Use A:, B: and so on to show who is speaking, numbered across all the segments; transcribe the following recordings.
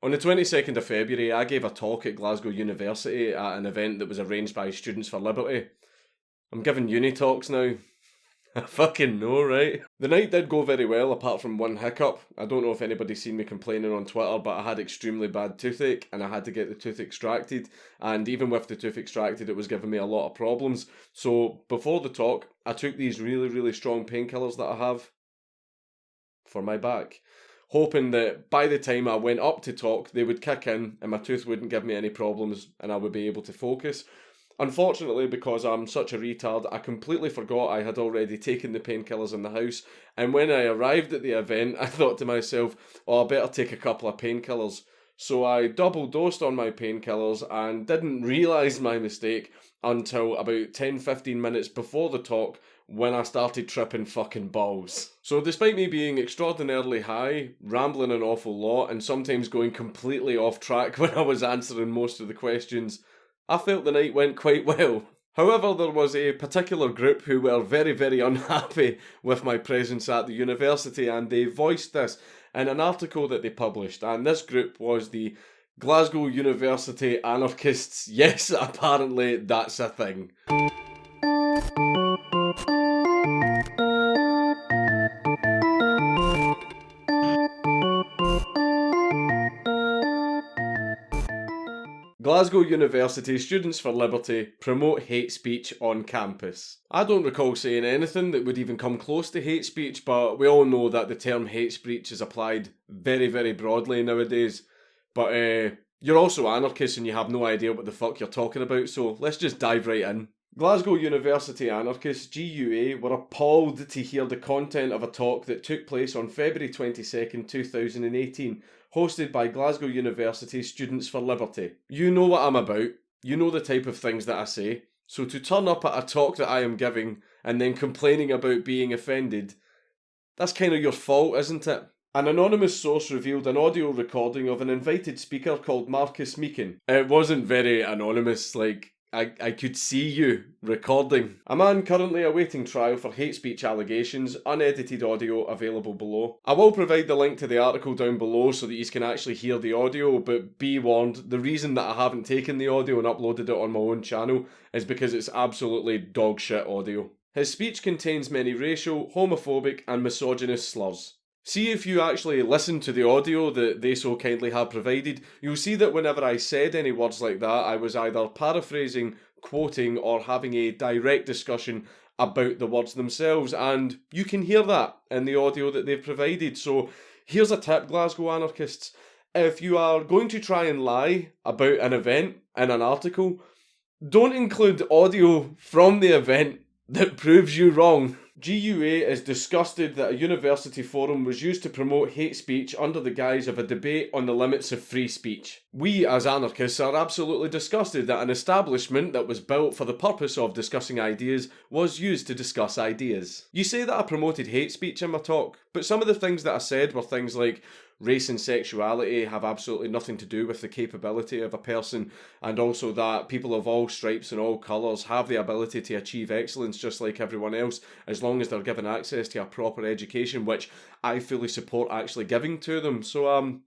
A: On the 22nd of February, I gave a talk at Glasgow University at an event that was arranged by Students for Liberty. I'm giving uni talks now. I fucking know, right? The night did go very well, apart from one hiccup. I don't know if anybody's seen me complaining on Twitter, but I had extremely bad toothache, and I had to get the tooth extracted, and even with the tooth extracted, it was giving me a lot of problems. So, before the talk, I took these really, really strong painkillers that I have for my back, hoping that by the time I went up to talk, they would kick in, and my tooth wouldn't give me any problems, and I would be able to focus. Unfortunately, because I'm such a retard, I completely forgot I had already taken the painkillers in the house, and when I arrived at the event, I thought to myself, oh, I better take a couple of painkillers. So I double dosed on my painkillers and didn't realise my mistake until about 10-15 minutes before the talk, when I started tripping fucking balls. So despite me being extraordinarily high, rambling an awful lot, and sometimes going completely off track when I was answering most of the questions, I felt the night went quite well. However, there was a particular group who were very, very unhappy with my presence at the university, and they voiced this in an article that they published, and this group was the Glasgow University Anarchists. Yes, apparently that's a thing. Glasgow University Students for Liberty promote hate speech on campus. I don't recall saying anything that would even come close to hate speech, but we all know that the term hate speech is applied very, very broadly nowadays. But you're also anarchists and you have no idea what the fuck you're talking about, so let's just dive right in. Glasgow University Anarchists, GUA, were appalled to hear the content of a talk that took place on February 22nd, 2018, hosted by Glasgow University Students for Liberty. You know what I'm about, you know the type of things that I say, so to turn up at a talk that I am giving and then complaining about being offended, that's kind of your fault, isn't it? An anonymous source revealed an audio recording of an invited speaker called Marcus Meakin. It wasn't very anonymous, I could see you recording. A man currently awaiting trial for hate speech allegations, unedited audio available below. I will provide the link to the article down below so that you can actually hear the audio, but be warned, the reason that I haven't taken the audio and uploaded it on my own channel is because it's absolutely dog shit audio. His speech contains many racial, homophobic and misogynist slurs. See if you actually listen to the audio that they so kindly have provided, you'll see that whenever I said any words like that, I was either paraphrasing, quoting, or having a direct discussion about the words themselves, and you can hear that in the audio that they've provided. So here's a tip, Glasgow Anarchists. If you are going to try and lie about an event in an article, don't include audio from the event that proves you wrong. GUA is disgusted that a university forum was used to promote hate speech under the guise of a debate on the limits of free speech. We, as anarchists, are absolutely disgusted that an establishment that was built for the purpose of discussing ideas was used to discuss ideas. You say that I promoted hate speech in my talk, but some of the things that I said were things like race and sexuality have absolutely nothing to do with the capability of a person, and also that people of all stripes and all colours have the ability to achieve excellence just like everyone else, as long as they're given access to a proper education, which I fully support actually giving to them. So I'm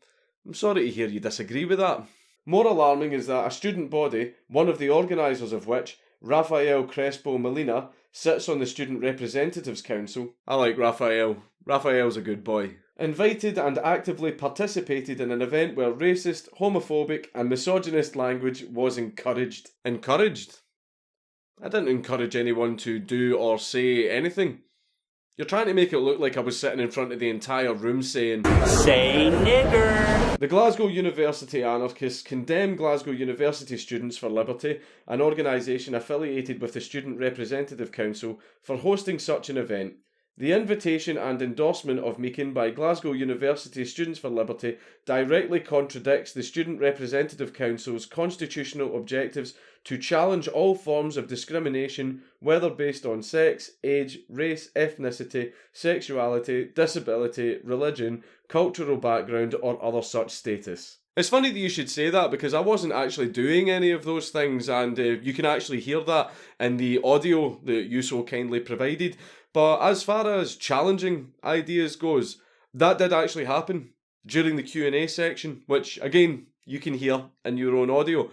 A: sorry to hear you disagree with that. More alarming is that a student body, one of the organisers of which, Rafael Crespo Molina, sits on the Student Representatives Council. I like Rafael. Rafael's a good boy. Invited and actively participated in an event where racist, homophobic and misogynist language was encouraged. Encouraged? I didn't encourage anyone to do or say anything. You're trying to make it look like I was sitting in front of the entire room saying, "Say nigger!" The Glasgow University Anarchists condemn Glasgow University Students for Liberty, an organisation affiliated with the Student Representative Council, for hosting such an event. The invitation and endorsement of Meakin by Glasgow University Students for Liberty directly contradicts the Student Representative Council's constitutional objectives to challenge all forms of discrimination, whether based on sex, age, race, ethnicity, sexuality, disability, religion, cultural background, or other such status. It's funny that you should say that because I wasn't actually doing any of those things, and you can actually hear that in the audio that you so kindly provided. But as far as challenging ideas goes, that did actually happen. During the Q&A section, which again, you can hear in your own audio,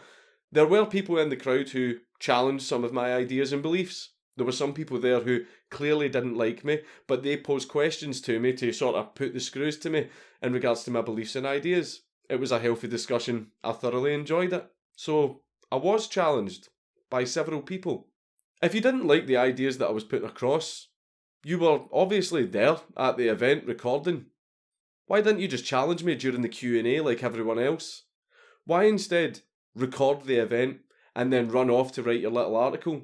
A: there were people in the crowd who challenged some of my ideas and beliefs. There were some people there who clearly didn't like me, but they posed questions to me to sort of put the screws to me in regards to my beliefs and ideas. It was a healthy discussion. I thoroughly enjoyed it. So, I was challenged by several people. If you didn't like the ideas that I was putting across, you were obviously there at the event recording. Why didn't you just challenge me during the Q&A like everyone else? Why instead record the event and then run off to write your little article?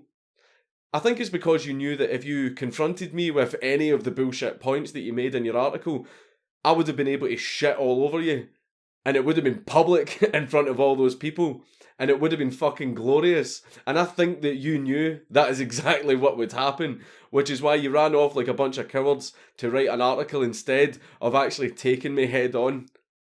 A: I think it's because you knew that if you confronted me with any of the bullshit points that you made in your article, I would have been able to shit all over you. And it would have been public in front of all those people. And it would have been fucking glorious. And I think that you knew that is exactly what would happen. Which is why you ran off like a bunch of cowards to write an article instead of actually taking me head on.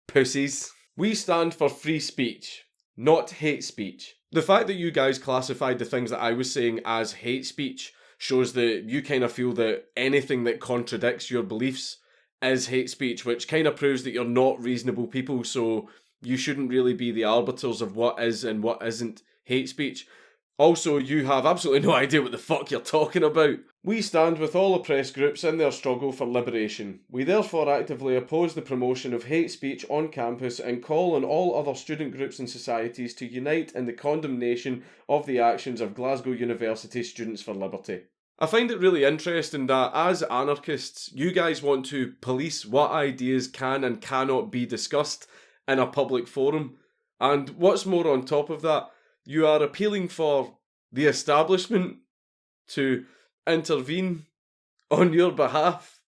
A: Pussies. We stand for free speech, not hate speech. The fact that you guys classified the things that I was saying as hate speech shows that you kind of feel that anything that contradicts your beliefs is hate speech, which kind of proves that you're not reasonable people, so you shouldn't really be the arbiters of what is and what isn't hate speech. Also, you have absolutely no idea what the fuck you're talking about. We stand with all oppressed groups in their struggle for liberation. We therefore actively oppose the promotion of hate speech on campus and call on all other student groups and societies to unite in the condemnation of the actions of Glasgow University Students for Liberty. I find it really interesting that as anarchists, you guys want to police what ideas can and cannot be discussed in a public forum. And what's more on top of that, you are appealing for the establishment to intervene on your behalf.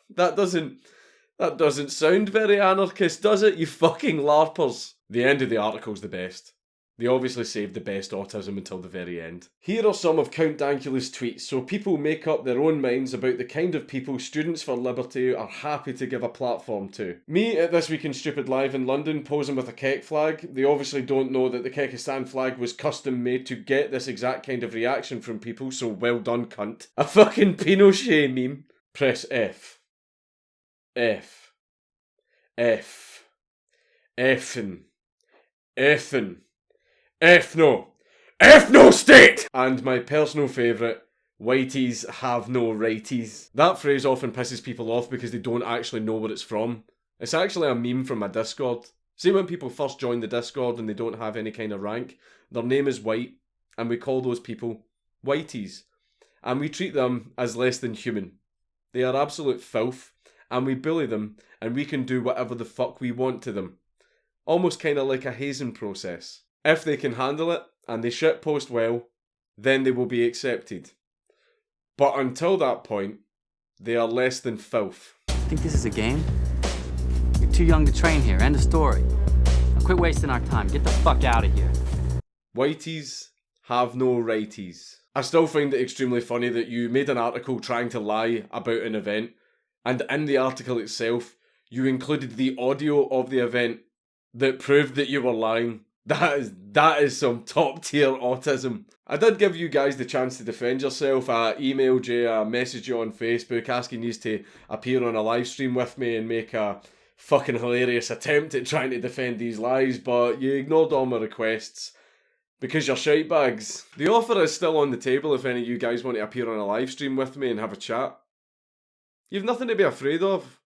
A: That doesn't sound very anarchist, does it, you fucking LARPers? The end of the article's the best. They obviously saved the best autism until the very end. Here are some of Count Dankula's tweets so people make up their own minds about the kind of people Students for Liberty are happy to give a platform to. Me at This Week in Stupid Live in London posing with a Kek flag. They obviously don't know that the Kekistan flag was custom made to get this exact kind of reaction from people, so well done, cunt. A fucking Pinochet meme. Press F. F. F. Effin. Effin. F no state! And my personal favourite, whiteys have no righties. That phrase often pisses people off because they don't actually know what it's from. It's actually a meme from my Discord. See when people first join the Discord and they don't have any kind of rank, their name is white, and we call those people whiteys. And we treat them as less than human. They are absolute filth, and we bully them, and we can do whatever the fuck we want to them. Almost kind of like a hazing process. If they can handle it, and they shitpost well, then they will be accepted. But until that point, they are less than filth.
B: Think this is a game? You're too young to train here, end of story. Now quit wasting our time, get the fuck out of here.
A: Whiteys have no righties. I still find it extremely funny that you made an article trying to lie about an event, and in the article itself, you included the audio of the event that proved that you were lying. That is some top tier autism. I did give you guys the chance to defend yourself. I emailed you, I messaged you on Facebook asking you to appear on a live stream with me and make a fucking hilarious attempt at trying to defend these lies, but you ignored all my requests because you're shitebags. The offer is still on the table if any of you guys want to appear on a live stream with me and have a chat. You've nothing to be afraid of.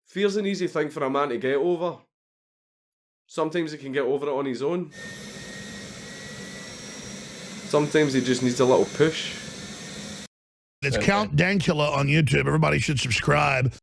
A: Fear's an easy thing for a man to get over. Sometimes he can get over it on his own. Sometimes he just needs a little push.
C: It's Count Dankula on YouTube. Everybody should subscribe.